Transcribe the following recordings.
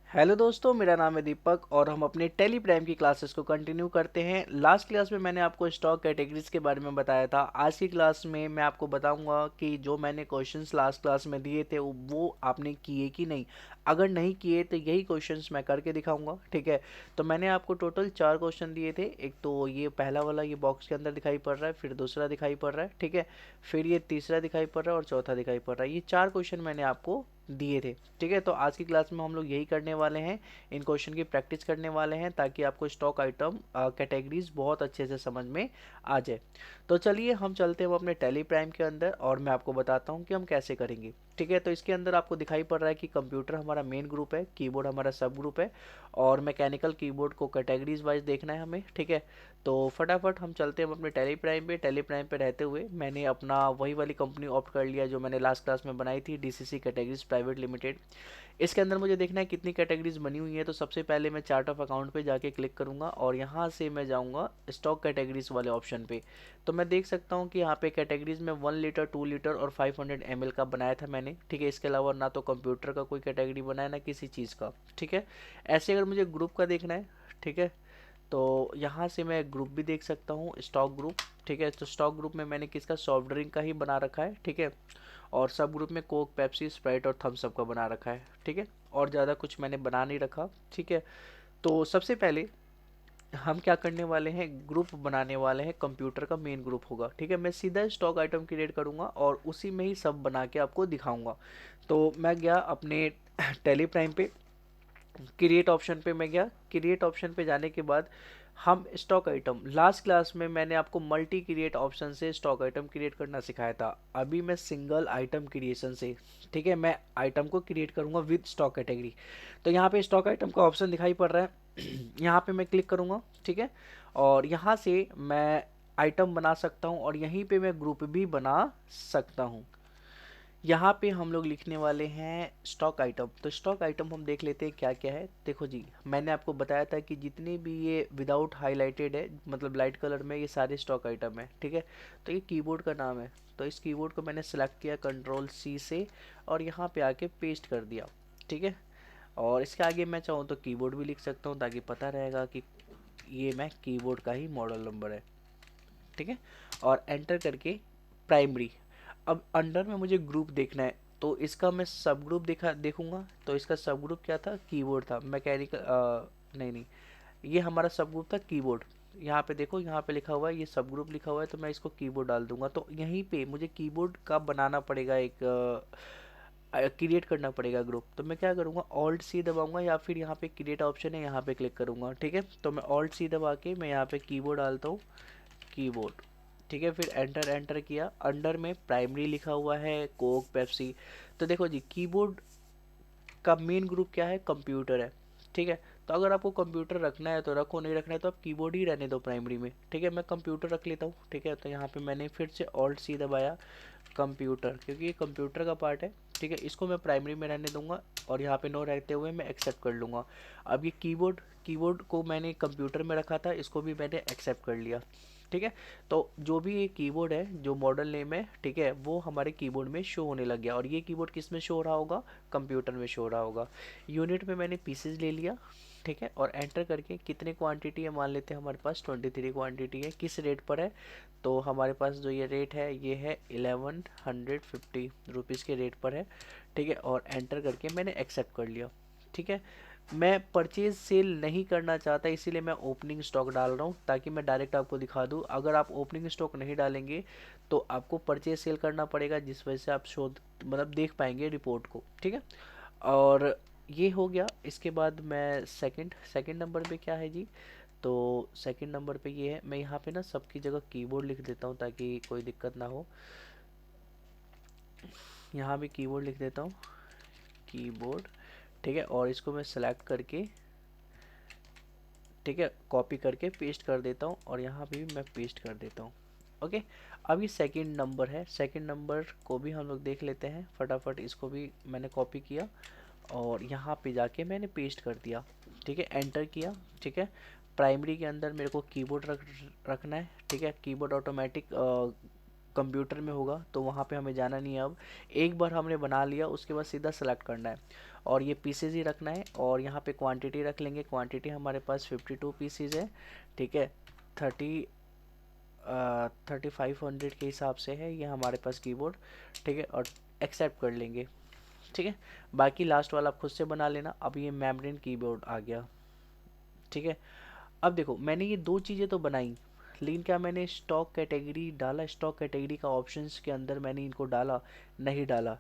Hello दोस्तों, मेरा नाम है दीपक और हम अपने टेली प्राइम की क्लासेस को कंटिन्यू करते हैं। लास्ट क्लास में मैंने आपको स्टॉक कैटेगरीज के बारे में बताया था। आज की क्लास में मैं आपको बताऊंगा कि जो मैंने क्वेश्चंस लास्ट क्लास में दिए थे वो आपने किए कि नहीं। अगर नहीं किए तो यही क्वेश्चंस मैं करके दिखाऊंगा, ठीक है। तो मैंने आपको टोटल 4 क्वेश्चन दिए थे। एक तो ये पहला वाला ये बॉक्स के अंदर दिखाई पड़ रहा है, फिर दूसरा दिखाई पड़ रहा है, ठीक है। फिर ये तीसरा दिखाई पड़ रहा है और चौथा दिखाई पड़ रहा है। ये 4 क्वेश्चन मैंने आपको दिए थे, ठीक है। तो आज की क्लास में हम लोग यही करने वाले हैं, इन क्वेश्चन की प्रैक्टिस करने वाले हैं ताकि आपको स्टॉक आइटम कैटेगरीज बहुत अच्छे से समझ में आ जाए। तो चलिए हम चलते हैं अपने टेली प्राइम के अंदर और मैं आपको बताता हूँ कि हम कैसे करेंगे, ठीक है। तो इसके अंदर आपको दिखाई पड़ रहा है कि कंप्यूटर हमारा मेन ग्रुप है, कीबोर्ड हमारा सब ग्रुप है और मैकेनिकल कीबोर्ड को कैटेगरीज वाइज देखना है हमें, ठीक है। तो फटाफट हम चलते हैं अपने टेली प्राइम पे। टेली प्राइम पे रहते हुए मैंने अपना वही वाली कंपनी ऑप्ट कर लिया जो मैंने लास्ट क्लास में बनाई थी, डीसीसी कैटेगरीज प्राइवेट लिमिटेड। इसके अंदर मुझे देखना है कितनी कैटेगरीज बनी हुई है। तो सबसे पहले मैं चार्ट ऑफ अकाउंट पे जाके क्लिक करूंगा और यहाँ से मैं जाऊंगा स्टॉक कैटेगरीज वाले ऑप्शन पे। तो मैं देख सकता हूँ कि यहाँ पे कैटेगरीज में 1 लीटर, 2 लीटर और 500 ml का बनाया था मैंने, ठीक है। इसके अलावा ना तो कंप्यूटर का कोई कैटेगरी बनाया ना किसी चीज़ का, ठीक है। ऐसे अगर मुझे ग्रुप का देखना है, ठीक है, तो यहाँ से मैं ग्रुप भी देख सकता हूँ, स्टॉक ग्रुप, ठीक है। तो स्टॉक ग्रुप में मैंने किसका, सॉफ्ट ड्रिंक का ही बना रखा है, ठीक है। और सब ग्रुप में कोक, पेप्सी, स्प्राइट और थम्स अप का बना रखा है, ठीक है। और ज़्यादा कुछ मैंने बना नहीं रखा, ठीक है। तो सबसे पहले हम क्या करने वाले हैं, ग्रुप बनाने वाले हैं। कंप्यूटर का मेन ग्रुप होगा, ठीक है। मैं सीधा स्टॉक आइटम क्रिएट करूंगा और उसी में ही सब बना के आपको दिखाऊंगा। तो मैं गया अपने टेली प्राइम पे, क्रिएट ऑप्शन पे मैं गया। क्रिएट ऑप्शन पे जाने के बाद हम स्टॉक आइटम, लास्ट क्लास में मैंने आपको मल्टी क्रिएट ऑप्शन से स्टॉक आइटम क्रिएट करना सिखाया था। अभी मैं सिंगल आइटम क्रिएशन से, ठीक है, मैं आइटम को क्रिएट करूंगा विद स्टॉक कैटेगरी। तो यहाँ पे स्टॉक आइटम का ऑप्शन दिखाई पड़ रहा है यहाँ पे मैं क्लिक करूंगा, ठीक है। और यहाँ से मैं आइटम बना सकता हूँ और यहीं पे मैं ग्रुप भी बना सकता हूँ। यहाँ पे हम लोग लिखने वाले हैं स्टॉक आइटम। तो स्टॉक आइटम हम देख लेते हैं क्या क्या है। देखो जी, मैंने आपको बताया था कि जितने भी ये विदाउट हाईलाइटेड है, मतलब लाइट कलर में, ये सारे स्टॉक आइटम है, ठीक है। तो ये कीबोर्ड का नाम है। तो इस कीबोर्ड को मैंने सेलेक्ट किया कंट्रोल C से और यहाँ पे आके पेस्ट कर दिया, ठीक है। और इसके आगे मैं चाहूँ तो कीबोर्ड भी लिख सकता हूँ ताकि पता रहेगा कि ये मैं कीबोर्ड का ही मॉडल नंबर है, ठीक है। और एंटर करके प्राइमरी। अब अंडर में मुझे ग्रुप देखना है, तो इसका मैं सब ग्रुप देखूंगा। तो इसका सब ग्रुप क्या था, कीबोर्ड था। मैकेनिकल नहीं नहीं, ये हमारा सब ग्रुप था कीबोर्ड। यहाँ पे देखो, यहाँ पे लिखा हुआ है, ये सब ग्रुप लिखा हुआ है, तो मैं इसको कीबोर्ड डाल दूंगा। तो यहीं पे मुझे कीबोर्ड का बनाना पड़ेगा, एक क्रिएट करना पड़ेगा ग्रुप। तो मैं क्या करूँगा, ऑल्ट C दबाऊंगा या फिर यहाँ पे क्रिएट ऑप्शन है, यहाँ पे क्लिक करूँगा, ठीक है। तो मैं ऑल्ट C दबा के मैं यहाँ पे कीबोर्ड डालता हूँ, कीबोर्ड, ठीक है। फिर एंटर एंटर किया। अंडर में प्राइमरी लिखा हुआ है, कोक, पेप्सी। तो देखो जी, कीबोर्ड का मेन ग्रुप क्या है, कंप्यूटर है, ठीक है। तो अगर आपको कंप्यूटर रखना है तो रखो, नहीं रखना है तो आप कीबोर्ड ही रहने दो प्राइमरी में, ठीक है। मैं कंप्यूटर रख लेता हूँ, ठीक है। तो यहाँ पे मैंने फिर से ऑल्ट C दबाया, कंप्यूटर, क्योंकि ये कंप्यूटर का पार्ट है, ठीक है। इसको मैं प्राइमरी में रहने दूंगा और यहाँ पे नो रहते हुए मैं एक्सेप्ट कर लूँगा। अब ये कीबोर्ड, कीबोर्ड को मैंने कंप्यूटर में रखा था, इसको भी मैंने एक्सेप्ट कर लिया, ठीक है। तो जो भी ये कीबोर्ड है, जो मॉडल नेम है, ठीक है, वो हमारे कीबोर्ड में शो होने लग गया। और ये कीबोर्ड किस में शो हो रहा होगा, कंप्यूटर में शो हो रहा होगा। यूनिट में मैंने पीसेज ले लिया, ठीक है। और एंटर करके कितने क्वांटिटी है, मान लेते हैं हमारे पास 23 क्वांटिटी है। किस रेट पर है, तो हमारे पास जो ये रेट है ये है 1150 रुपीज़ के रेट पर है, ठीक है। और एंटर करके मैंने एक्सेप्ट कर लिया, ठीक है। मैं परचेज सेल नहीं करना चाहता, इसीलिए मैं ओपनिंग स्टॉक डाल रहा हूँ ताकि मैं डायरेक्ट आपको दिखा दूँ। अगर आप ओपनिंग स्टॉक नहीं डालेंगे तो आपको परचेज सेल करना पड़ेगा, जिस वजह से आप शोध मतलब देख पाएंगे रिपोर्ट को, ठीक है। और ये हो गया। इसके बाद मैं सेकंड सेकंड नंबर पे क्या है जी, तो सेकंड नंबर पे ये है। मैं यहाँ पे ना सबकी जगह कीबोर्ड लिख देता हूँ ताकि कोई दिक्कत ना हो। यहाँ भी कीबोर्ड लिख देता हूँ, कीबोर्ड, ठीक है। और इसको मैं सेलेक्ट करके, ठीक है, कॉपी करके पेस्ट कर देता हूँ और यहाँ पे भी मैं पेस्ट कर देता हूँ, ओके। अब ये सेकंड नंबर है, सेकंड नंबर को भी हम लोग देख लेते हैं फटाफट। इसको भी मैंने कॉपी किया और यहाँ पे जाके मैंने पेस्ट कर दिया, ठीक है, एंटर किया, ठीक है। प्राइमरी के अंदर मेरे को कीबोर्ड रखना है, ठीक है। कीबोर्ड ऑटोमेटिक कंप्यूटर में होगा, तो वहाँ पे हमें जाना नहीं है। अब एक बार हमने बना लिया, उसके बाद सीधा सेलेक्ट करना है और ये पीसेज ही रखना है। और यहाँ पे क्वांटिटी रख लेंगे, क्वांटिटी हमारे पास 52 पीसेज है, ठीक है। 3500 के हिसाब से है ये हमारे पास कीबोर्ड, ठीक है। और एक्सेप्ट कर लेंगे, ठीक है। बाकी लास्ट वाला आप खुद से बना लेना। अब ये मेम्ब्रेन कीबोर्ड आ गया, ठीक है। अब देखो मैंने ये दो चीज़ें तो बनाई, लेकिन क्या मैंने स्टॉक कैटेगरी डाला? स्टॉक कैटेगरी का ऑप्शंस के अंदर मैंने इनको डाला? नहीं डाला।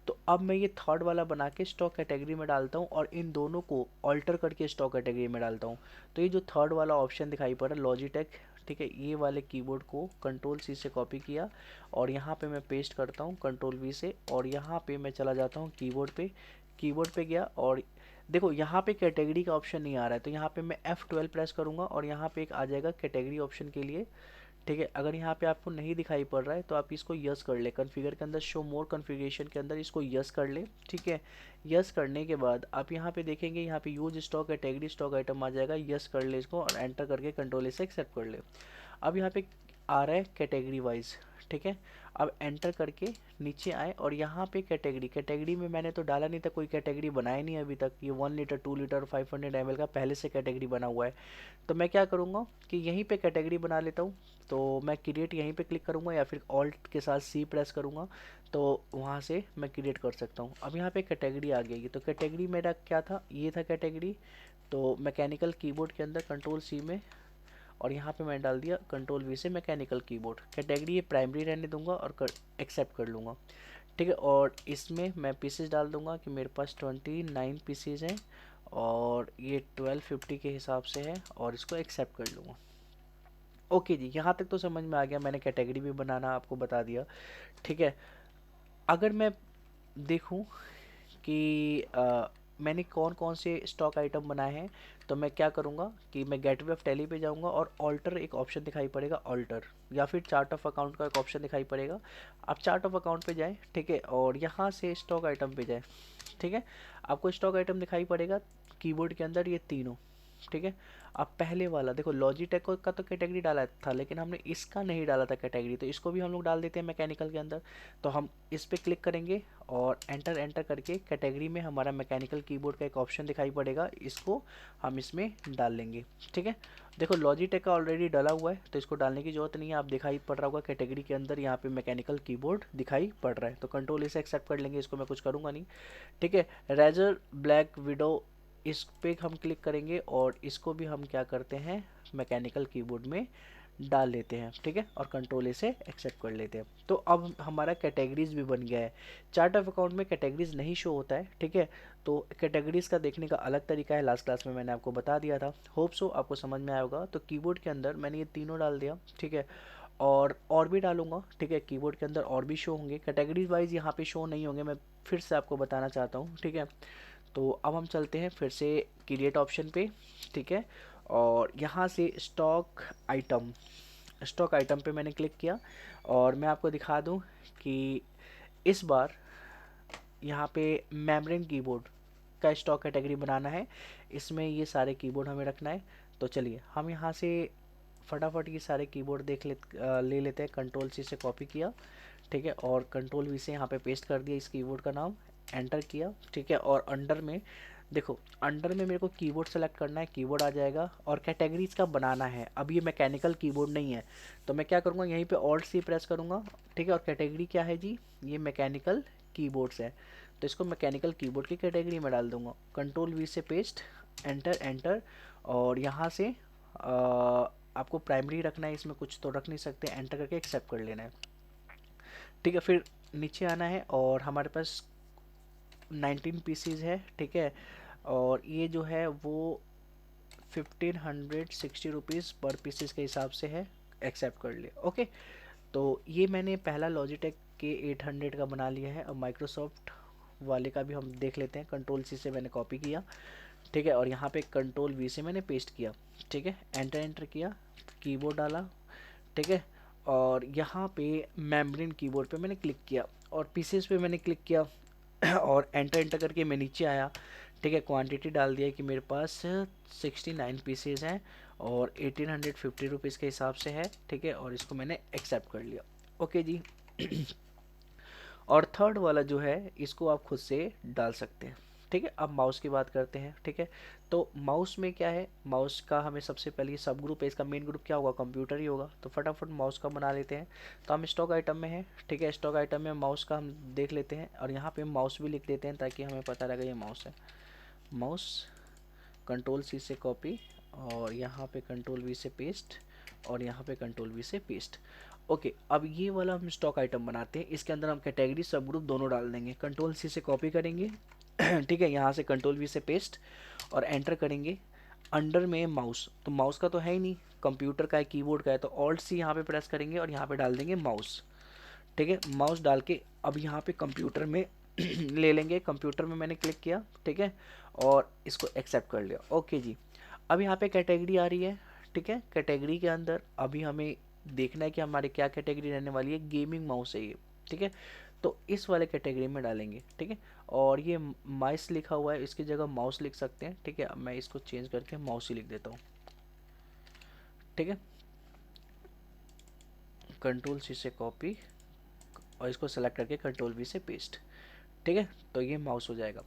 तो अब मैं ये थर्ड वाला बना के स्टॉक कैटेगरी में डालता हूँ और इन दोनों को ऑल्टर करके स्टॉक कैटेगरी में डालता हूँ। तो ये जो थर्ड वाला ऑप्शन दिखाई पड़ रहा है लॉजिटेक, ठीक है, ये वाले कीबोर्ड को कंट्रोल सी से कॉपी किया और यहाँ पे मैं पेस्ट करता हूँ कंट्रोल वी से, और यहाँ पे मैं चला जाता हूँ कीबोर्ड पे। कीबोर्ड पे गया और देखो यहाँ पे कैटेगरी का ऑप्शन नहीं आ रहा है, तो यहाँ पे मैं F12 प्रेस करूँगा और यहाँ पे एक आ जाएगा कैटेगरी ऑप्शन के लिए, ठीक है। अगर यहाँ पे आपको नहीं दिखाई पड़ रहा है तो आप इसको यस कर ले, कॉन्फ़िगर के अंदर शो मोर कॉन्फ़िगरेशन के अंदर इसको यस कर ले, ठीक है। यस करने के बाद आप यहाँ पे देखेंगे यहाँ पे use stock category stock item आ जाएगा, यस कर ले इसको और एंटर करके कंट्रोल से एक्सेप्ट कर ले। अब यहाँ पे आ रहा है कैटेगरी वाइज, ठीक है। अब एंटर करके नीचे आए और यहाँ पे कैटेगरी, कैटेगरी में मैंने तो डाला नहीं था, कोई कैटेगरी बनाया नहीं अभी तक। ये 1 लीटर 2 लीटर 500 ml का पहले से कैटेगरी बना हुआ है। तो मैं क्या करूँगा कि यहीं पे कैटेगरी बना लेता हूँ। तो मैं क्रिएट यहीं पे क्लिक करूँगा या फिर ऑल्ट के साथ सी प्रेस करूँगा, तो वहाँ से मैं क्रिएट कर सकता हूँ। अब यहाँ पे कैटेगरी आ गई, तो कैटेगरी मेरा क्या था? ये था कैटेगरी। तो मैकेनिकल कीबोर्ड के अंदर कंट्रोल सी में और यहाँ पे मैं डाल दिया कंट्रोल वी से मैकेनिकल कीबोर्ड। कैटेगरी ये प्राइमरी रहने दूंगा और एक्सेप्ट कर लूँगा, ठीक है। और इसमें मैं पीसेस डाल दूंगा कि मेरे पास 29 पीसेस हैं और ये 1250 के हिसाब से है और इसको एक्सेप्ट कर लूँगा। ओके जी, यहाँ तक तो समझ में आ गया, मैंने कैटेगरी भी बनाना आपको बता दिया, ठीक है। अगर मैं देखूँ कि मैंने कौन कौन से स्टॉक आइटम बनाए हैं, तो मैं क्या करूँगा कि मैं गेटवे ऑफ टैली पे जाऊँगा और ऑल्टर एक ऑप्शन दिखाई पड़ेगा, ऑल्टर, या फिर चार्ट ऑफ अकाउंट का एक ऑप्शन दिखाई पड़ेगा। आप चार्ट ऑफ अकाउंट पे जाएं, ठीक है, और यहाँ से स्टॉक आइटम पे जाएं, ठीक है। आपको स्टॉक आइटम दिखाई पड़ेगा कीबोर्ड के अंदर, ये तीनों, ठीक है। अब पहले वाला देखो लॉजिटेक का तो कैटेगरी डाला था, लेकिन हमने इसका नहीं डाला था कैटेगरी, तो इसको भी हम लोग डाल देते हैं मैकेनिकल के अंदर। तो हम इस पर क्लिक करेंगे और एंटर एंटर करके कैटेगरी में हमारा मैकेनिकल कीबोर्ड का एक ऑप्शन दिखाई पड़ेगा, इसको हम इसमें डाल लेंगे, ठीक है। देखो लॉजिटेक का ऑलरेडी डाला हुआ है तो इसको डालने की जरूरत नहीं है। आप दिखाई पड़ रहा होगा कैटेगरी के अंदर यहाँ पे मैकेनिकल कीबोर्ड दिखाई पड़ रहा है, तो कंट्रोल इसे एक्सेप्ट कर लेंगे, इसको मैं कुछ करूँगा नहीं, ठीक है। रेजर ब्लैक विडो, इस पे हम क्लिक करेंगे और इसको भी हम क्या करते हैं मैकेनिकल कीबोर्ड में डाल लेते हैं, ठीक है। और कंट्रोल से एक्सेप्ट कर लेते हैं। तो अब हमारा कैटेगरीज भी बन गया है। चार्ट ऑफ अकाउंट में कैटेगरीज नहीं शो होता है, ठीक है। तो कैटेगरीज का देखने का अलग तरीका है, लास्ट क्लास में मैंने आपको बता दिया था। होप सो आपको समझ में आया होगा। तो कीबोर्ड के अंदर मैंने ये तीनों डाल दिया, ठीक है। और भी डालूंगा, ठीक है। कीबोर्ड के अंदर और भी शो होंगे, कैटेगरीज वाइज यहाँ पे शो नहीं होंगे, मैं फिर से आपको बताना चाहता हूँ, ठीक है। तो अब हम चलते हैं फिर से क्रिएट ऑप्शन पे, ठीक है। और यहाँ से स्टॉक आइटम पे मैंने क्लिक किया और मैं आपको दिखा दूँ कि इस बार यहाँ पे मेम्ब्रेन कीबोर्ड का स्टॉक कैटेगरी बनाना है, इसमें ये सारे कीबोर्ड हमें रखना है। तो चलिए हम यहाँ से फटाफट ये सारे कीबोर्ड ले लेते हैं। कंट्रोल सी से कॉपी किया, ठीक है, और कंट्रोल वी से यहाँ पे पेस्ट कर दिया इस कीबोर्ड का नाम, एंटर किया, ठीक है। और अंडर में देखो, अंडर में मेरे को कीबोर्ड सेलेक्ट करना है, कीबोर्ड आ जाएगा और कैटेगरी इसका बनाना है। अब ये मैकेनिकल कीबोर्ड नहीं है, तो मैं क्या करूँगा यहीं पे ऑल्ट सी प्रेस करूँगा, ठीक है। और कैटेगरी क्या है जी? ये मैकेनिकल कीबोर्ड्स है, तो इसको मैकेनिकल कीबोर्ड की कैटेगरी में डाल दूंगा। कंट्रोल वी से पेस्ट, एंटर एंटर, और यहाँ से आपको प्राइमरी रखना है, इसमें कुछ तो रख नहीं सकते, एंटर करके एक्सेप्ट कर लेना है, ठीक है। फिर नीचे आना है और हमारे पास 19 पीसीज है, ठीक है। और ये जो है वो 1560 रुपीज़ पर पीसीज के हिसाब से है, एक्सेप्ट कर लिया, ओके। तो ये मैंने पहला लॉजिटेक के 800 का बना लिया है। अब माइक्रोसॉफ्ट वाले का भी हम देख लेते हैं। कंट्रोल सी से मैंने कॉपी किया, ठीक है, और यहाँ पे कंट्रोल वी से मैंने पेस्ट किया, ठीक है। एंटर एंटर किया, कीबोर्ड डाला, ठीक है। और यहाँ पे मेम्ब्रेन कीबोर्ड पे मैंने क्लिक किया और पीसेस पे मैंने क्लिक किया और एंटर एंटर करके मैं नीचे आया, ठीक है। क्वांटिटी डाल दिया कि मेरे पास 69 पीसेस हैं और 1850 रुपीज़ के हिसाब से है, ठीक है। और इसको मैंने एक्सेप्ट कर लिया, ओके जी। और थर्ड वाला जो है इसको आप खुद से डाल सकते हैं। ठीक है, अब माउस की बात करते हैं। ठीक है, तो माउस में क्या है, माउस का हमें सबसे पहले सब ग्रुप है, इसका मेन ग्रुप क्या होगा, कंप्यूटर ही होगा। तो फटाफट माउस का बना लेते हैं। तो हम स्टॉक आइटम में हैं। ठीक है, स्टॉक आइटम में माउस का हम देख लेते हैं और यहाँ पे माउस भी लिख देते हैं ताकि हमें पता लगे ये माउस है। माउस कंट्रोल सी से कॉपी और यहाँ पे कंट्रोल वी से पेस्ट और यहाँ पे कंट्रोल वी से पेस्ट। ओके, अब ये वाला हम स्टॉक आइटम बनाते हैं। इसके अंदर हम कैटेगरी सब ग्रुप दोनों डाल देंगे। कंट्रोल सी से कॉपी करेंगे ठीक है, यहाँ से कंट्रोल वी से पेस्ट और एंटर करेंगे। अंडर में माउस, तो माउस का तो है ही नहीं, कंप्यूटर का है, कीबोर्ड का है, तो ऑल्ट सी यहाँ पे प्रेस करेंगे और यहाँ पे डाल देंगे माउस। ठीक है, माउस डाल के अब यहाँ पे कंप्यूटर में ले लेंगे। कंप्यूटर में मैंने क्लिक किया। ठीक है, और इसको एक्सेप्ट कर लिया। ओके जी, अब यहाँ पे कैटेगरी आ रही है। ठीक है, कैटेगरी के अंदर अभी हमें देखना है कि हमारे क्या कैटेगरी रहने वाली है। गेमिंग माउस है ये। ठीक है, तो इस वाले कैटेगरी में डालेंगे। ठीक है, और ये माइस लिखा हुआ है, इसकी जगह माउस लिख सकते हैं। ठीक है, अब मैं इसको चेंज करके माउस ही लिख देता हूँ। ठीक है, कंट्रोल सी से कॉपी और इसको सेलेक्ट करके कंट्रोल वी से पेस्ट। ठीक है, तो ये माउस हो जाएगा।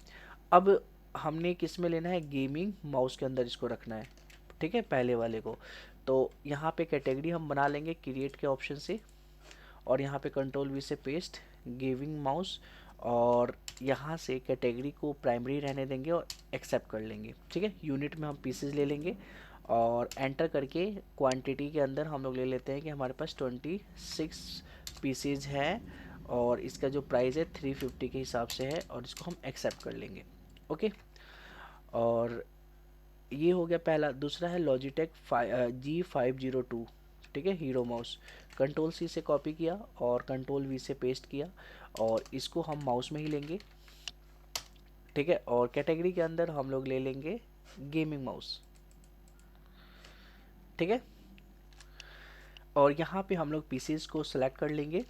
अब हमने किस में लेना है, गेमिंग माउस के अंदर इसको रखना है। ठीक है, पहले वाले को। तो यहाँ पे कैटेगरी हम बना लेंगे क्रिएट के ऑप्शन से और यहाँ पे कंट्रोल वी से पेस्ट गेमिंग माउस और यहाँ से कैटेगरी को प्राइमरी रहने देंगे और एक्सेप्ट कर लेंगे। ठीक है, यूनिट में हम पीसेज ले लेंगे और एंटर करके क्वांटिटी के अंदर हम लोग ले लेते हैं कि हमारे पास 26 पीसेज है और इसका जो प्राइस है 350 के हिसाब से है और इसको हम एक्सेप्ट कर लेंगे। ओके, और ये हो गया पहला। दूसरा है लॉजिटेक G502। ठीक है, हीरो माउस, कंट्रोल सी से कॉपी किया और कंट्रोल वी से पेस्ट किया और इसको हम माउस में ही लेंगे। ठीक है, और कैटेगरी के अंदर हम लोग ले लेंगे गेमिंग माउस। ठीक है, और यहाँ पे हम लोग पीसेस को सिलेक्ट कर लेंगे।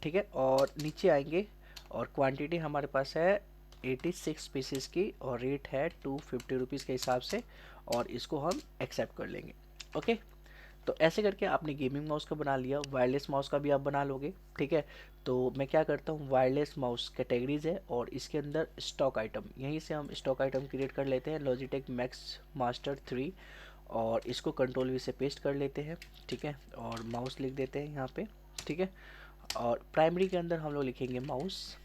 ठीक है, और नीचे आएंगे और क्वांटिटी हमारे पास है 86 पीसेस की और रेट है 250 रुपीज़ के हिसाब से और इसको हम एक्सेप्ट कर लेंगे। ओके, तो ऐसे करके आपने गेमिंग माउस का बना लिया। वायरलेस माउस का भी आप बना लोगे। ठीक है, तो मैं क्या करता हूँ, वायरलेस माउस कैटेगरीज है और इसके अंदर स्टॉक आइटम, यहीं से हम स्टॉक आइटम क्रिएट कर लेते हैं। लॉजिटेक मैक्स मास्टर 3 और इसको कंट्रोल वी से पेस्ट कर लेते हैं। ठीक है, और माउस लिख देते हैं यहाँ पे। ठीक है, और प्राइमरी के अंदर हम लोग लिखेंगे माउस।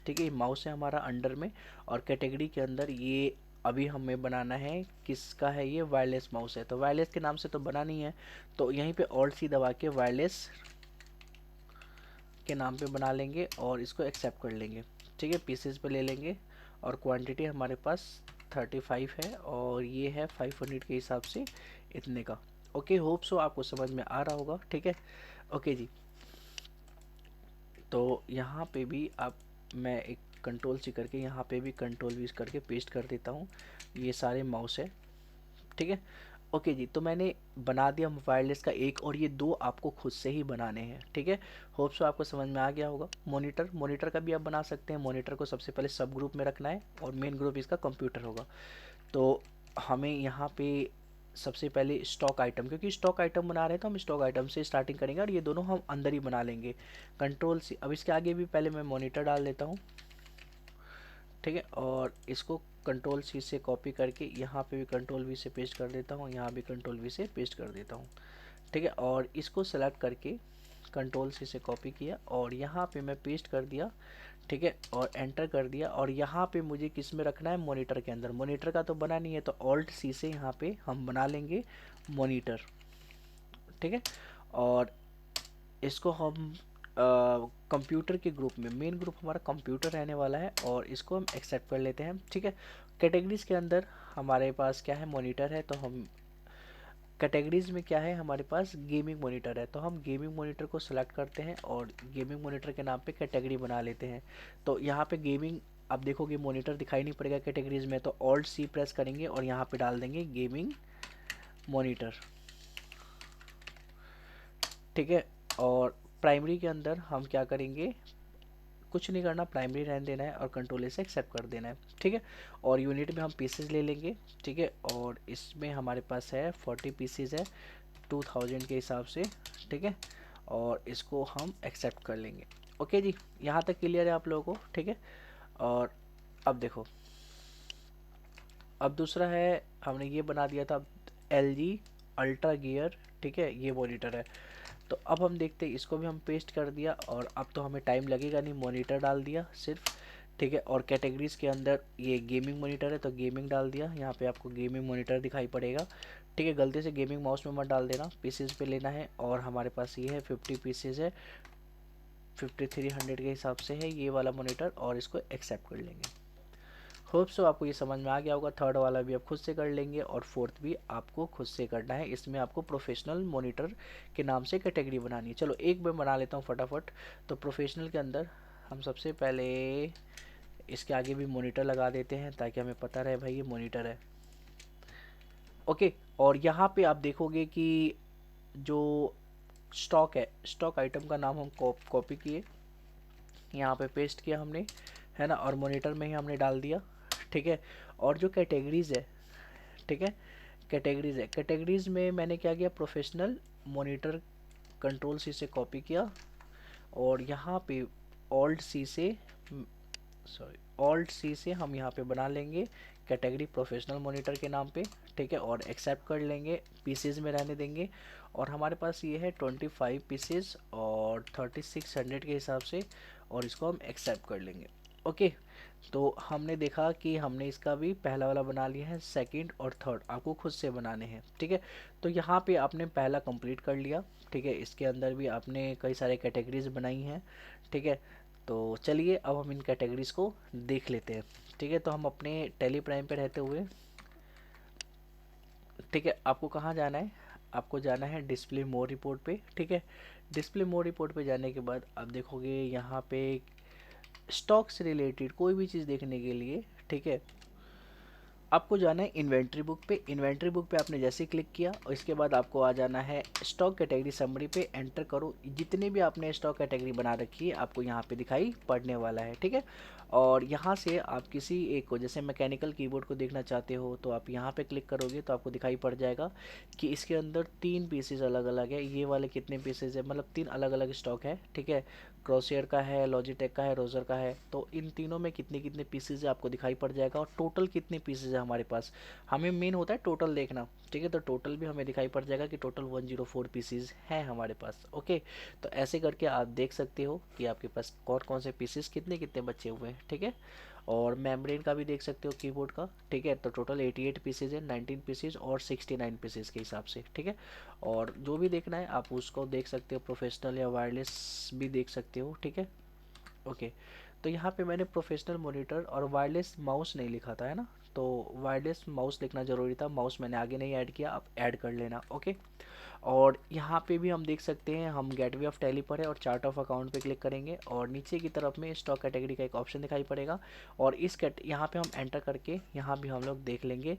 ठीक है, ये माउस है हमारा अंडर में और कैटेगरी के अंदर ये अभी हमें बनाना है किसका है, ये वायरलेस माउस है। तो वायरलेस के नाम से तो बना नहीं है, तो यहीं पे ऑल्ट सी दबा के वायरलेस के नाम पे बना लेंगे और इसको एक्सेप्ट कर लेंगे। ठीक है, पीसेस पे ले लेंगे और क्वांटिटी हमारे पास 35 है और ये है 500 के हिसाब से इतने का। ओके, होप सो आपको समझ में आ रहा होगा। ठीक है, ओके जी, तो यहाँ पे भी आप, मैं एक कंट्रोल सी करके यहाँ पे भी कंट्रोल वी करके पेस्ट कर देता हूँ। ये सारे माउस है। ठीक है, ओके जी, तो मैंने बना दिया वायरलेस का एक और ये दो आपको खुद से ही बनाने हैं। ठीक है, होप सो आपको समझ में आ गया होगा। मॉनिटर, मॉनिटर का भी आप बना सकते हैं। मॉनिटर को सबसे पहले सब ग्रुप में रखना है और मेन ग्रुप इसका कंप्यूटर होगा। तो हमें यहाँ पे सबसे पहले स्टॉक आइटम, क्योंकि स्टॉक आइटम बना रहे हैं तो हम स्टॉक आइटम से स्टार्टिंग करेंगे और ये दोनों हम अंदर ही बना लेंगे। कंट्रोल सी, अब इसके आगे भी पहले मैं मॉनिटर डाल देता हूँ। ठीक है, और इसको कंट्रोल सी से कॉपी करके यहाँ पे भी कंट्रोल वी से पेस्ट कर देता हूँ, यहाँ भी कंट्रोल वी से पेस्ट कर देता हूँ। ठीक है, और इसको सेलेक्ट करके कंट्रोल सी से कॉपी किया और यहाँ पे मैं पेस्ट कर दिया। ठीक है, और एंटर कर दिया और यहाँ पे मुझे किस में रखना है, मॉनिटर के अंदर। मॉनिटर का तो बना नहीं है तो ऑल्ट सी से यहाँ पे हम बना लेंगे मॉनिटर। ठीक है, और इसको हम कंप्यूटर के ग्रुप में, मेन ग्रुप हमारा कंप्यूटर रहने वाला है और इसको हम एक्सेप्ट कर लेते हैं। ठीक है, कैटेगरीज के अंदर हमारे पास क्या है, मॉनिटर है, तो हम कैटेगरीज में क्या है हमारे पास, गेमिंग मॉनिटर है, तो हम गेमिंग मॉनिटर को सिलेक्ट करते हैं और गेमिंग मॉनिटर के नाम पे कैटेगरी बना लेते हैं। तो यहाँ पे गेमिंग, आप देखोगे मॉनिटर दिखाई नहीं पड़ेगा कैटेगरीज में, तो ऑल्ट सी प्रेस करेंगे और यहाँ पे डाल देंगे गेमिंग मॉनिटर। ठीक है, और प्राइमरी के अंदर हम क्या करेंगे, कुछ नहीं करना, प्राइमरी रहने देना है और कंट्रोल से एक्सेप्ट कर देना है। ठीक है, और यूनिट में हम पीसेस ले लेंगे। ठीक है, और इसमें हमारे पास है 40 पीसेस है 2000 के हिसाब से। ठीक है, और इसको हम एक्सेप्ट कर लेंगे। ओके जी, यहाँ तक क्लियर है आप लोगों को, ठीक है। और अब देखो, अब दूसरा है, हमने ये बना दिया था LG अल्ट्रा गियर, ठीक है, ये मॉनिटर है। तो अब हम देखते हैं, इसको भी हम पेस्ट कर दिया और अब तो हमें टाइम लगेगा नहीं, मॉनिटर डाल दिया सिर्फ, ठीक है। और कैटेगरीज के अंदर ये गेमिंग मॉनिटर है तो गेमिंग डाल दिया, यहाँ पे आपको गेमिंग मॉनिटर दिखाई पड़ेगा, ठीक है। गलती से गेमिंग माउस में मत डाल देना, पीसेज पे लेना है। और हमारे पास ये है 50 पीसेज है, 5300 के हिसाब से है ये वाला मॉनिटर, और इसको एक्सेप्ट कर लेंगे। होप सो आपको ये समझ में आ गया होगा। थर्ड वाला भी आप खुद से कर लेंगे और फोर्थ भी आपको खुद से करना है। इसमें आपको प्रोफेशनल मॉनिटर के नाम से कैटेगरी बनानी है। चलो एक मैं बना लेता हूँ फटाफट। तो प्रोफेशनल के अंदर हम सबसे पहले इसके आगे भी मॉनिटर लगा देते हैं ताकि हमें पता रहे भाई ये मॉनिटर है। ओके, और यहाँ पे आप देखोगे कि जो स्टॉक है, स्टॉक आइटम का नाम हम कॉपी किए, यहाँ पे पेस्ट किया हमने, है ना, और मॉनिटर में ही हमने डाल दिया, ठीक है। और जो कैटेगरीज है, ठीक है, कैटेगरीज है, कैटेगरीज में मैंने क्या किया, प्रोफेशनल मॉनिटर कंट्रोल सी से कॉपी किया, और यहाँ पे ऑल्ट सी से, सॉरी, ऑल्ट सी से हम यहाँ पे बना लेंगे कैटेगरी प्रोफेशनल मॉनिटर के नाम पे, ठीक है। और एक्सेप्ट कर लेंगे, पीसेज में रहने देंगे। और हमारे पास ये है 25 पीसेज और 3600 के हिसाब से, और इसको हम एक्सेप्ट कर लेंगे। ओके, तो हमने देखा कि हमने इसका भी पहला वाला बना लिया है, सेकंड और थर्ड आपको खुद से बनाने हैं, ठीक है। तो यहाँ पे आपने पहला कंप्लीट कर लिया, ठीक है। इसके अंदर भी आपने कई सारे कैटेगरीज बनाई हैं, ठीक है। तो चलिए अब हम इन कैटेगरीज को देख लेते हैं, ठीक है। तो हम अपने टेली प्राइम पे रहते हुए, ठीक है, आपको कहाँ जाना है, आपको जाना है डिस्प्ले मोर रिपोर्ट पे, ठीक है। डिस्प्ले मोर रिपोर्ट पे जाने के बाद आप देखोगे यहाँ पे स्टॉक से रिलेटेड कोई भी चीज़ देखने के लिए, ठीक है, आपको जाना है इन्वेंट्री बुक पे। इन्वेंट्री बुक पे आपने जैसे ही क्लिक किया और इसके बाद आपको आ जाना है स्टॉक कैटेगरी समरी पे, एंटर करो। जितने भी आपने स्टॉक कैटेगरी बना रखी है आपको यहाँ पे दिखाई पड़ने वाला है, ठीक है। और यहाँ से आप किसी एक को, जैसे मैकेनिकल कीबोर्ड को देखना चाहते हो तो आप यहाँ पे क्लिक करोगे तो आपको दिखाई पड़ जाएगा कि इसके अंदर 3 पीसेज अलग अलग है। ये वाले कितने पीसेज है, मतलब 3 अलग अलग स्टॉक है, ठीक है। क्रॉसहेयर का है, लॉजिटेक का है, रोजर का है। तो इन तीनों में कितने कितने पीसेज है आपको दिखाई पड़ जाएगा, और टोटल कितने पीसेज है हमारे पास। हमें मेन होता है टोटल देखना, ठीक है। तो टोटल भी हमें दिखाई पड़ जाएगा कि टोटल 104 पीसेज है हमारे पास। ओके, तो ऐसे करके आप देख सकते हो कि आपके पास कौन कौन से पीसेज कितने कितने बचे हुए हैं, ठीक है। और मेम्ब्रेन का भी देख सकते हो कीबोर्ड का, ठीक है। तो टोटल 88 पीसेज है, 19 पीसेज और 69 पीसेज के हिसाब से, ठीक है। और जो भी देखना है आप उसको देख सकते हो, प्रोफेशनल या वायरलेस भी देख सकते हो, ठीक है। ओके, तो यहाँ पे मैंने प्रोफेशनल मॉनिटर और वायरलेस माउस नहीं लिखा था, है ना। तो वायरलेस माउस लिखना ज़रूरी था, माउस मैंने आगे नहीं ऐड किया, आप ऐड कर लेना। ओके, और यहाँ पे भी हम देख सकते हैं, हम गेटवे ऑफ टैली पर है और चार्ट ऑफ अकाउंट पे क्लिक करेंगे और नीचे की तरफ में स्टॉक कैटेगरी का एक ऑप्शन दिखाई पड़ेगा, और इस यहाँ पे हम एंटर करके यहाँ भी हम लोग देख लेंगे,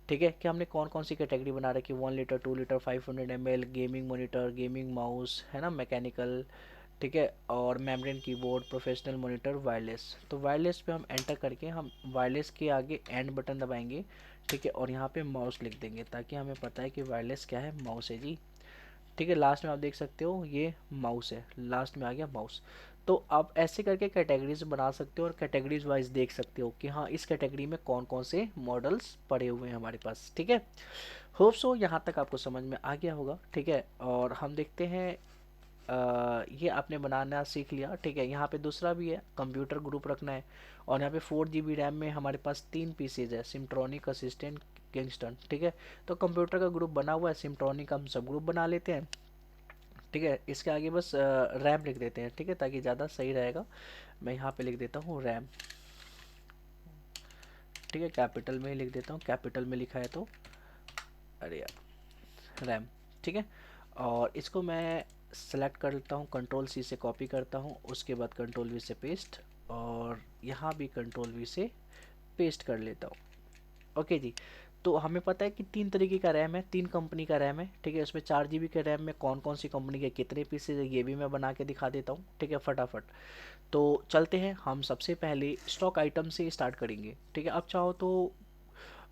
ठीक है, कि हमने कौन कौन सी कैटेगरी बना रखी है। 1 litre, 2 litre, 500 ml, gaming monitor, gaming mouse, है ना, मैकेनिकल, ठीक है, और membrane keyboard, professional monitor, wireless. तो वायरलेस पे हम एंटर करके हम वायरलेस के आगे एंड बटन दबाएंगे, ठीक है, और यहाँ पे माउस लिख देंगे ताकि हमें पता है कि वायरलेस क्या है, माउस है जी, ठीक है। लास्ट में आप देख सकते हो ये माउस है, लास्ट में आ गया माउस। तो आप ऐसे करके कैटेगरीज बना सकते हो और कैटेगरीज वाइज देख सकते हो कि हाँ इस कैटेगरी में कौन कौन से मॉडल्स पड़े हुए हैं हमारे पास, ठीक है। होप सो यहाँ तक आपको समझ में आ गया होगा, ठीक है। और हम देखते हैं, ये आपने बनाना सीख लिया, ठीक है। यहाँ पे दूसरा भी है, कंप्यूटर ग्रुप रखना है, और यहाँ पे 4 GB रैम में हमारे पास 3 पीसेज है, सिमट्रॉनिक, असिस्टेंट, किंगस्टन, ठीक है। तो कंप्यूटर का ग्रुप बना हुआ है, सिमट्रॉनिक का हम सब ग्रुप बना लेते हैं, ठीक है। इसके आगे बस रैम लिख देते हैं, ठीक है, ताकि ज़्यादा सही रहेगा। मैं यहाँ पे लिख देता हूँ रैम, ठीक है, कैपिटल में ही लिख देता हूँ, कैपिटल में लिखा है तो, अरे यार, रैम, ठीक है। और इसको मैं सेलेक्ट कर लेता हूँ, कंट्रोल सी से कॉपी करता हूँ, उसके बाद कंट्रोल वी से पेस्ट, और यहाँ भी कंट्रोल वी से पेस्ट कर लेता हूँ। ओके जी, तो हमें पता है कि 3 तरीके का रैम है, 3 कंपनी का रैम है, ठीक है। उसमें 4 GB के रैम में कौन कौन सी कंपनी के कितने पीसेज है ये भी मैं बना के दिखा देता हूँ, ठीक है, फटाफट। तो चलते हैं, हम सबसे पहले स्टॉक आइटम से स्टार्ट करेंगे, ठीक है। अब चाहो तो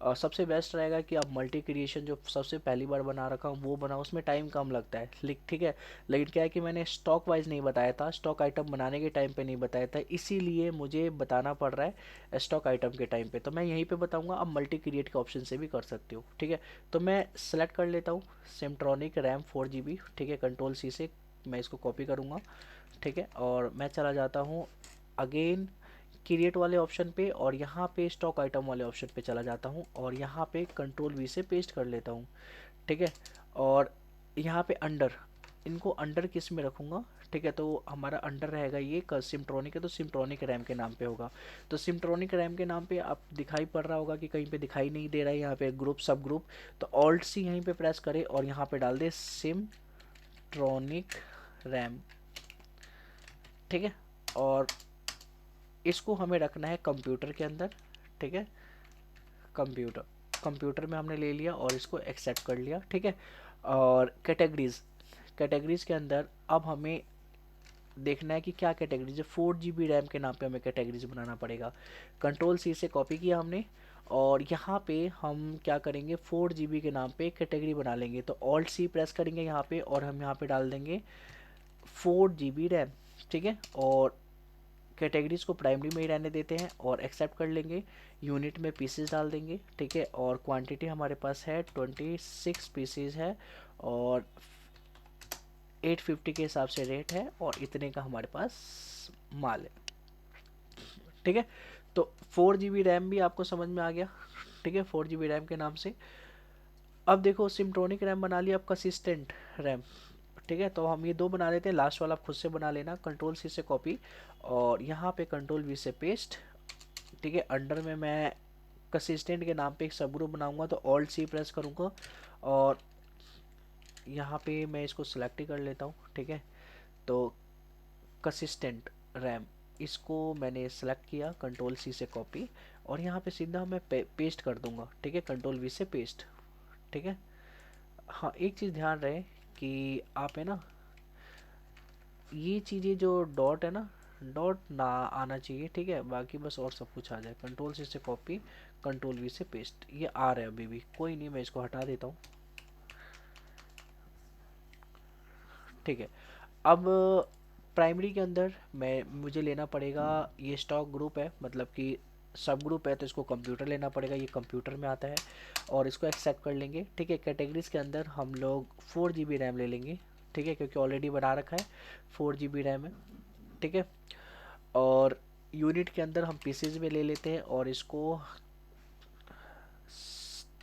सबसे बेस्ट रहेगा कि आप मल्टी क्रिएशन जो सबसे पहली बार बना रखा हूँ वो बनाओ, उसमें टाइम कम लगता है ठीक है। लेकिन क्या है कि मैंने स्टॉक वाइज नहीं बताया था, स्टॉक आइटम बनाने के टाइम पे नहीं बताया था, इसीलिए मुझे बताना पड़ रहा है स्टॉक आइटम के टाइम पे। तो मैं यहीं पे बताऊंगा, आप मल्टी क्रिएट के ऑप्शन से भी कर सकते हो, ठीक है। तो मैं सेलेक्ट कर लेता हूँ सिमट्रॉनिक रैम 4 GB, ठीक है। कंट्रोल सी से मैं इसको कॉपी करूँगा, ठीक है। और मैं चला जाता हूँ अगेन क्रिएट वाले ऑप्शन पे, और यहाँ पे स्टॉक आइटम वाले ऑप्शन पे चला जाता हूँ, और यहाँ पे कंट्रोल वी से पेस्ट कर लेता हूँ, ठीक है। और यहाँ पे अंडर, इनको अंडर किस में रखूँगा, ठीक है। तो हमारा अंडर रहेगा ये सिमट्रॉनिक है तो सिमट्रॉनिक रैम के नाम पे होगा। तो सिमट्रॉनिक रैम के नाम पे आप दिखाई पड़ रहा होगा कि कहीं पे दिखाई नहीं दे रहा है यहाँ पे ग्रुप सब ग्रुप, तो ऑल्ट सी यहीं पे प्रेस करें और यहाँ पे डाल दे सिमट्रॉनिक रैम, ठीक है। और इसको हमें रखना है कंप्यूटर के अंदर, ठीक है। कंप्यूटर कंप्यूटर में हमने ले लिया और इसको एक्सेप्ट कर लिया, ठीक है। और कैटेगरीज, कैटेगरीज के अंदर अब हमें देखना है कि क्या कैटेगरीज है। 4 GB रैम के नाम पे हमें कैटेगरीज बनाना पड़ेगा। कंट्रोल सी से कॉपी किया हमने, और यहाँ पे हम क्या करेंगे 4 GB के नाम पे कैटेगरी बना लेंगे। तो ऑल्ट सी प्रेस करेंगे यहाँ पे और हम यहाँ पे डाल देंगे 4 GB रैम, ठीक है। और कैटेगरीज को प्राइमरी में ही रहने देते हैं और एक्सेप्ट कर लेंगे। यूनिट में पीसेस डाल देंगे, ठीक है। और क्वांटिटी हमारे पास है 26 पीसेस है, और 850 के हिसाब से रेट है, और इतने का हमारे पास माल है, ठीक है। तो 4 GB रैम भी आपको समझ में आ गया, ठीक है, 4 GB रैम के नाम से। अब देखो सिमट्रॉनिक रैम बना लिया, अब कंसिस्टेंट रैम, ठीक है। तो हम ये दो बना लेते हैं, लास्ट वाला आप खुद से बना लेना। कंट्रोल सी से कॉपी और यहाँ पे कंट्रोल वी से पेस्ट, ठीक है। अंडर में मैं कंसिस्टेंट के नाम पे एक सब ग्रुप बनाऊंगा, तो ऑल्ट सी प्रेस करूँगा और यहाँ पे मैं इसको सिलेक्ट ही कर लेता हूँ, ठीक है। तो कंसिस्टेंट रैम, इसको मैंने सेलेक्ट किया, कंट्रोल सी से कॉपी, और यहाँ पे सीधा मैं पेस्ट कर दूंगा, ठीक है। कंट्रोल वी से पेस्ट, ठीक है। हाँ, एक चीज़ ध्यान रहे कि आप है ना, ये चीज़ें जो डॉट है ना, डॉट ना आना चाहिए, ठीक है। बाकी बस और सब कुछ आ जाए। कंट्रोल सी से कॉपी, कंट्रोल वी से पेस्ट, ये आ रहा है अभी भी, कोई नहीं, मैं इसको हटा देता हूँ, ठीक है। अब प्राइमरी के अंदर मैं मुझे लेना पड़ेगा, ये स्टॉक ग्रुप है मतलब कि सब ग्रुप है, तो इसको कंप्यूटर लेना पड़ेगा, ये कंप्यूटर में आता है, और इसको एक्सेप्ट कर लेंगे, ठीक है। कैटेगरीज के अंदर हम लोग 4 GB रैम ले लेंगे, ठीक है, क्योंकि ऑलरेडी बना रखा है 4 GB रैम है, ठीक है। और यूनिट के अंदर हम पीसेज में ले लेते हैं, और इसको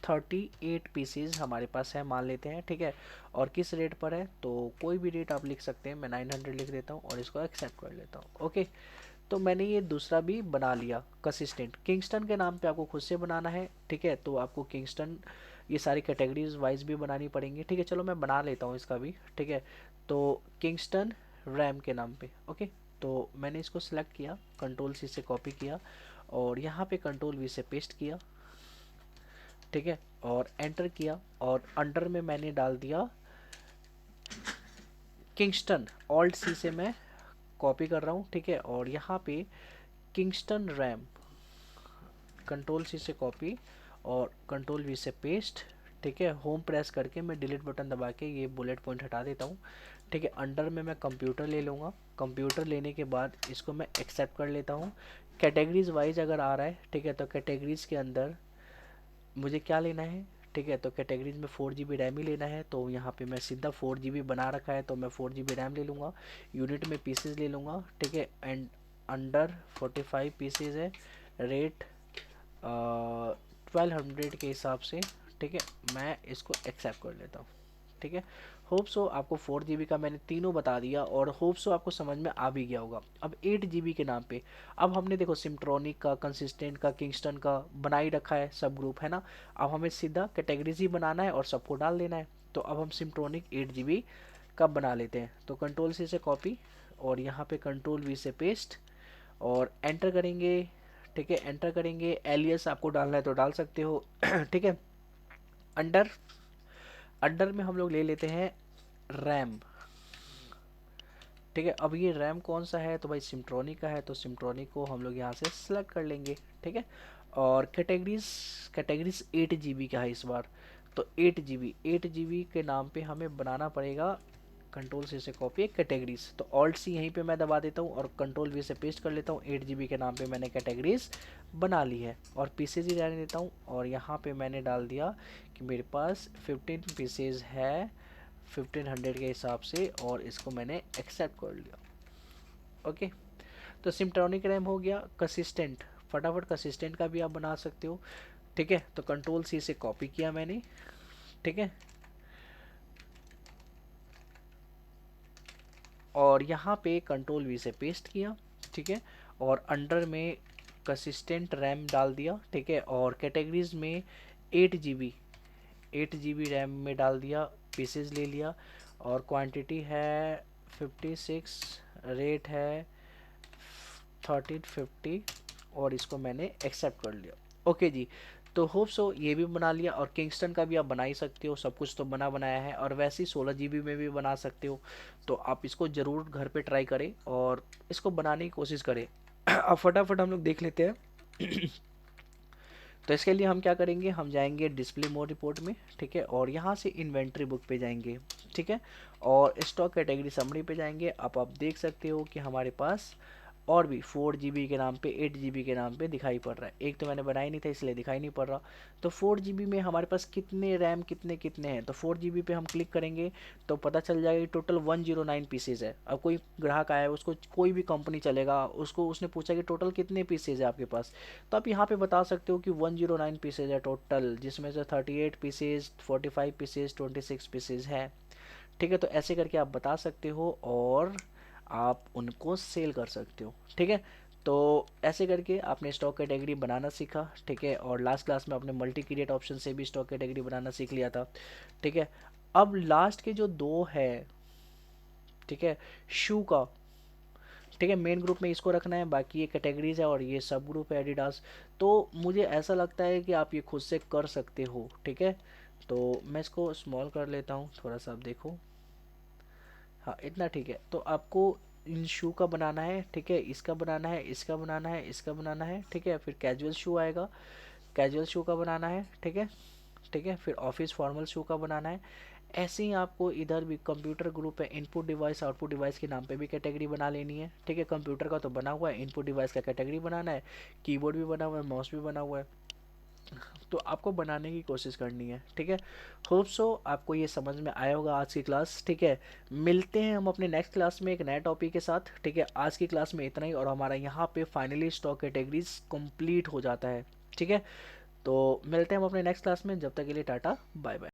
38 पीसीज हमारे पास है मान लेते हैं, ठीक है। और किस रेट पर है, तो कोई भी रेट आप लिख सकते हैं, मैं 900 लिख देता हूँ और इसको एक्सेप्ट कर लेता हूँ, ओके। तो मैंने ये दूसरा भी बना लिया कंसिस्टेंट। किंगस्टन के नाम पे आपको खुद से बनाना है, ठीक है। तो आपको किंगस्टन ये सारी कैटेगरीज वाइज भी बनानी पड़ेंगी, ठीक है। चलो मैं बना लेता हूँ इसका भी, ठीक है। तो किंगस्टन रैम के नाम पे, ओके। तो मैंने इसको सिलेक्ट किया, कंट्रोल सी से कॉपी किया, और यहाँ पे कंट्रोल वी से पेस्ट किया, ठीक है। और एंटर किया, और अंडर में मैंने डाल दिया किंगस्टन, ऑल्ट सी से मैं कॉपी कर रहा हूँ, ठीक है। और यहाँ पे किंगस्टन रैम, कंट्रोल सी से कॉपी और कंट्रोल वी से पेस्ट, ठीक है। होम प्रेस करके मैं डिलीट बटन दबा के ये बुलेट पॉइंट हटा देता हूँ, ठीक है। अंडर में मैं कंप्यूटर ले लूँगा, कंप्यूटर लेने के बाद इसको मैं एक्सेप्ट कर लेता हूँ। कैटेगरीज वाइज अगर आ रहा है, ठीक है, तो कैटेगरीज के अंदर मुझे क्या लेना है, ठीक है। तो कैटेगरीज में 4 GB रैम ही लेना है, तो यहाँ पे मैं सीधा 4 GB बना रखा है, तो मैं 4 GB रैम ले लूँगा। यूनिट में पीसेज ले लूँगा, ठीक है। एंड अंडर 45 पीसेज है, रेट 1200 के हिसाब से, ठीक है। मैं इसको एक्सेप्ट कर लेता हूँ, ठीक है। होप सो आपको 4 GB का मैंने तीनों बता दिया, और होप सो आपको समझ में आ भी गया होगा। अब 8 GB के नाम पे, अब हमने देखो सिमट्रॉनिक का, कंसिस्टेंट का, किंगस्टन का बना ही रखा है सब ग्रुप, है ना। अब हमें सीधा कैटेगरीज ही बनाना है और सबको डाल देना है। तो अब हम सिमट्रॉनिक 8 GB का बना लेते हैं। तो कंट्रोल सी से कॉपी, और यहाँ पे कंट्रोल वी से पेस्ट, और एंटर करेंगे, ठीक है। एंटर करेंगे, एलियस आपको डालना है तो डाल सकते हो ठीक है। अंडर अंडर में हम लोग ले लेते हैं रैम, ठीक है। अब ये रैम कौन सा है, तो भाई सिमट्रॉनिक का है, तो सिमट्रॉनिक को हम लोग यहाँ से सेलेक्ट कर लेंगे, ठीक है। और कैटेगरीज 8 GB का है इस बार। तो 8 GB के नाम पे हमें बनाना पड़ेगा। कंट्रोल सी से कॉपी है कैटेगरीज, तो ऑल्ट सी यहीं पे मैं दबा देता हूँ और कंट्रोल वी से पेस्ट कर लेता हूँ। 8 GB के नाम पे मैंने कैटेगरीज बना ली है और पीसेज ही रहने देता हूँ। और यहाँ पे मैंने डाल दिया कि मेरे पास 15 पीसेज है 1500 के हिसाब से, और इसको मैंने एक्सेप्ट कर लिया। ओके, तो सिम्ट्रॉनिक रैम हो गया। कंसिस्टेंट, फटाफट कंसिस्टेंट का भी आप बना सकते हो। ठीक है, तो कंट्रोल सी से कॉपी किया मैंने। ठीक है, और यहाँ पे कंट्रोल वी से पेस्ट किया। ठीक है, और अंडर में कंसिस्टेंट रैम डाल दिया। ठीक है, और कैटेगरीज में 8 GB 8 GB रैम में डाल दिया, पीसेस ले लिया। और क्वांटिटी है 56, रेट है 1350, और इसको मैंने एक्सेप्ट कर लिया। ओके जी, तो होप सो ये भी बना लिया। और किंगस्टन का भी आप बना ही सकते हो, सब कुछ तो बना बनाया है। और वैसे ही 16 GB में भी बना सकते हो। तो आप इसको ज़रूर घर पे ट्राई करें और इसको बनाने की कोशिश करें। अब फटाफट हम लोग देख लेते हैं। तो इसके लिए हम क्या करेंगे, हम जाएंगे डिस्प्ले मोड रिपोर्ट में। ठीक है, और यहाँ से इन्वेंट्री बुक पे जाएंगे। ठीक है, और स्टॉक कैटेगरी समरी पे जाएंगे। आप देख सकते हो कि हमारे पास और भी 4 GB के नाम पे 8 GB के नाम पे दिखाई पड़ रहा है। एक तो मैंने बनाया नहीं था इसलिए दिखाई नहीं पड़ रहा। तो 4 GB में हमारे पास कितने रैम कितने कितने हैं, तो 4 GB पे हम क्लिक करेंगे तो पता चल जाएगा कि टोटल 109 पीसेज है। अब कोई ग्राहक आया है, उसको कोई भी कंपनी चलेगा, उसको उसने पूछा कि टोटल कितने पीसेज है आपके पास, तो आप यहाँ पे बता सकते हो कि 109 पीसेज है टोटल, जिसमें से 38 पीसेज 45 पीसेज 26 पीसेज है। ठीक है, तो ऐसे करके आप बता सकते हो और आप उनको सेल कर सकते हो। ठीक है, तो ऐसे करके आपने स्टॉक कैटेगरी बनाना सीखा। ठीक है, और लास्ट क्लास में आपने मल्टी क्रिएट ऑप्शन से भी स्टॉक कैटेगरी बनाना सीख लिया था। ठीक है, अब लास्ट के जो दो है, ठीक है, शू का, ठीक है, मेन ग्रुप में इसको रखना है, बाकी ये कैटेगरीज है और ये सब ग्रुप है एडिडास। तो मुझे ऐसा लगता है कि आप ये खुद से कर सकते हो। ठीक है, तो मैं इसको स्मॉल कर लेता हूँ थोड़ा सा, आप देखो। हाँ, इतना ठीक है। तो आपको इन शू का बनाना है। ठीक है, इसका बनाना है, इसका बनाना है, इसका बनाना है। ठीक है, फिर कैजुअल शू आएगा, कैजुअल शू का बनाना है। ठीक है, ठीक है, फिर ऑफिस फॉर्मल शू का बनाना है। ऐसे ही आपको इधर भी कंप्यूटर ग्रुप है, इनपुट डिवाइस आउटपुट डिवाइस के नाम पे भी कैटेगरी बना लेनी है। ठीक है, कंप्यूटर का तो बना हुआ है, इनपुट डिवाइस का कैटेगरी बनाना है। कीबोर्ड भी बना हुआ है, माउस भी बना हुआ है, तो आपको बनाने की कोशिश करनी है। ठीक है, होप सो आपको ये समझ में आया होगा आज की क्लास। ठीक है, मिलते हैं हम अपने नेक्स्ट क्लास में एक नए टॉपिक के साथ। ठीक है, आज की क्लास में इतना ही, और हमारा यहाँ पे फाइनली स्टॉक कैटेगरीज कंप्लीट हो जाता है। ठीक है, तो मिलते हैं हम अपने नेक्स्ट क्लास में, जब तक के लिए टाटा बाय बाय।